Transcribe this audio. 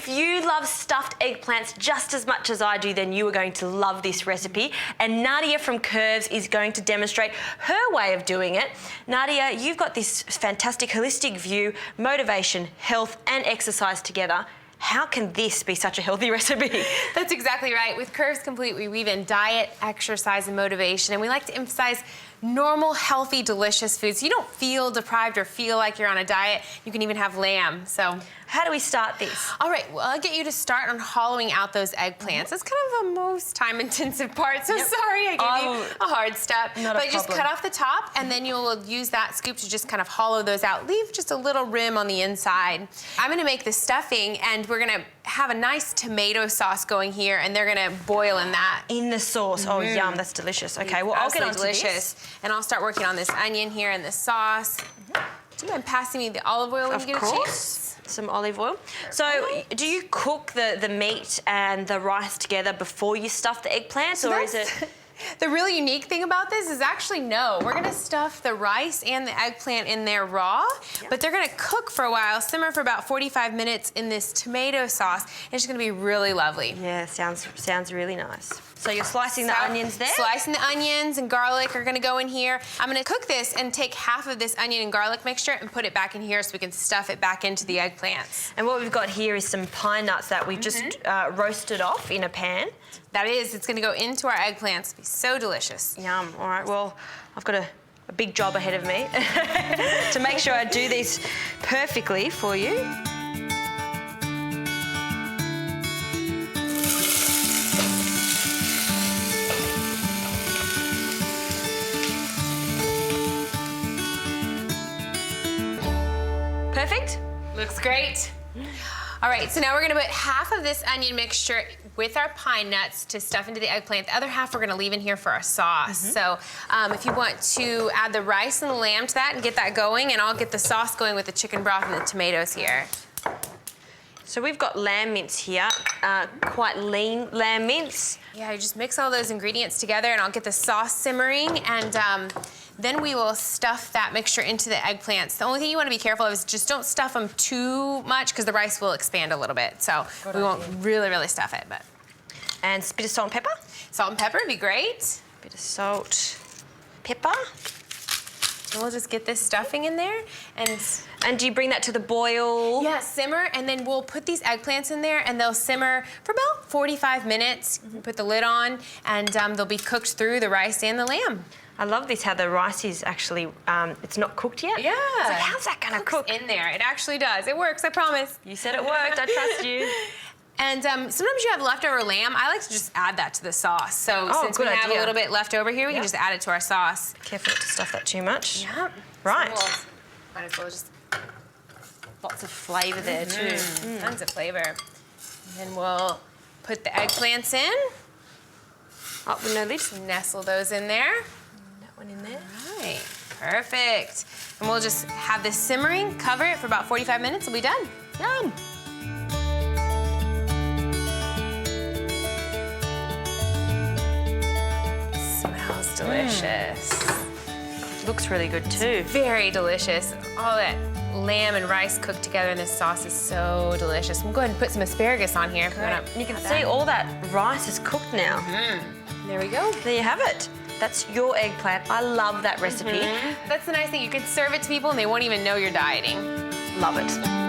if you love stuffed eggplants just as much as I do, then you are going to love this recipe. And Nadia from Curves is going to demonstrate her way of doing it. Nadia, you've got this fantastic holistic view, motivation, health and exercise together. How can this be such a healthy recipe? That's exactly right. With Curves Complete, we weave in diet, exercise, and motivation, and we like to emphasize normal, healthy, delicious foods. You don't feel deprived or feel like you're on a diet. You can even have lamb, so. How do we start this? All right, well, I'll get you to start on hollowing out those eggplants. That's kind of the most time-intensive part, so sorry I gave you a hard step. But just cut off the top, and then you'll use that scoop to just kind of hollow those out. Leave just a little rim on the inside. I'm gonna make the stuffing, and we're gonna have a nice tomato sauce going here, and they're gonna boil in that. In the sauce. Oh, yum, that's delicious. Okay, well, I'll get on to this. And I'll start working on this onion here and the sauce. Do you mind passing me the olive oil when you get a chance? Some olive oil. So, do you cook the meat and the rice together before you stuff the eggplants, or is it? The really unique thing about this is actually no. We're gonna stuff the rice and the eggplant in there raw, but they're gonna cook for a while, simmer for about 45 minutes in this tomato sauce. And it's gonna be really lovely. Yeah, sounds really nice. So you're slicing the onions there? Slicing the onions and garlic are gonna go in here. I'm gonna cook this and take half of this onion and garlic mixture and put it back in here so we can stuff it back into the eggplants. And what we've got here is some pine nuts that we've just roasted off in a pan. That is, it's gonna go into our eggplants. It'll be so delicious. Yum, all right, well, I've got a big job ahead of me to make sure I do these perfectly for you. Perfect? Looks great. All right, so now we're gonna put half of this onion mixture with our pine nuts to stuff into the eggplant. The other half we're gonna leave in here for our sauce. So if you want to add the rice and the lamb to that and get that going, and I'll get the sauce going with the chicken broth and the tomatoes here. So we've got lamb mince here, quite lean lamb mince. Yeah, you just mix all those ingredients together and I'll get the sauce simmering, and then we will stuff that mixture into the eggplants. The only thing you want to be careful of is just don't stuff them too much because the rice will expand a little bit. So we won't really stuff it. But. And a bit of salt and pepper? Salt and pepper would be great. Bit of salt, pepper. And we'll just get this stuffing in there. And do you bring that to the boil? Yeah, simmer, and then we'll put these eggplants in there and they'll simmer for about 45 minutes. You put the lid on and they'll be cooked through the rice and the lamb. I love this, how the rice is actually, it's not cooked yet. Yeah. It's like, how's that gonna cook? In there, it actually does. It works, I promise. You said it worked, I trust you. And sometimes you have leftover lamb. I like to just add that to the sauce. So since we have a little bit left over here, we can just add it to our sauce. Careful not to stuff that too much. Yep. Right. So might as well just... Lots of flavour there too. Tons of flavour. And then we'll put the eggplants in. Up with no lid. Nestle those in there. That one in there. All right, perfect. And we'll just have this simmering, cover it for about 45 minutes, we'll be done. Yum. Smells delicious. Looks really good too. Very delicious. All that lamb and rice cooked together in this sauce is so delicious. We'll go ahead and put some asparagus on here. You can see all that rice is cooked now. There we go. There you have it. That's your eggplant. I love that recipe. That's the nice thing. You can serve it to people and they won't even know you're dieting. Love it.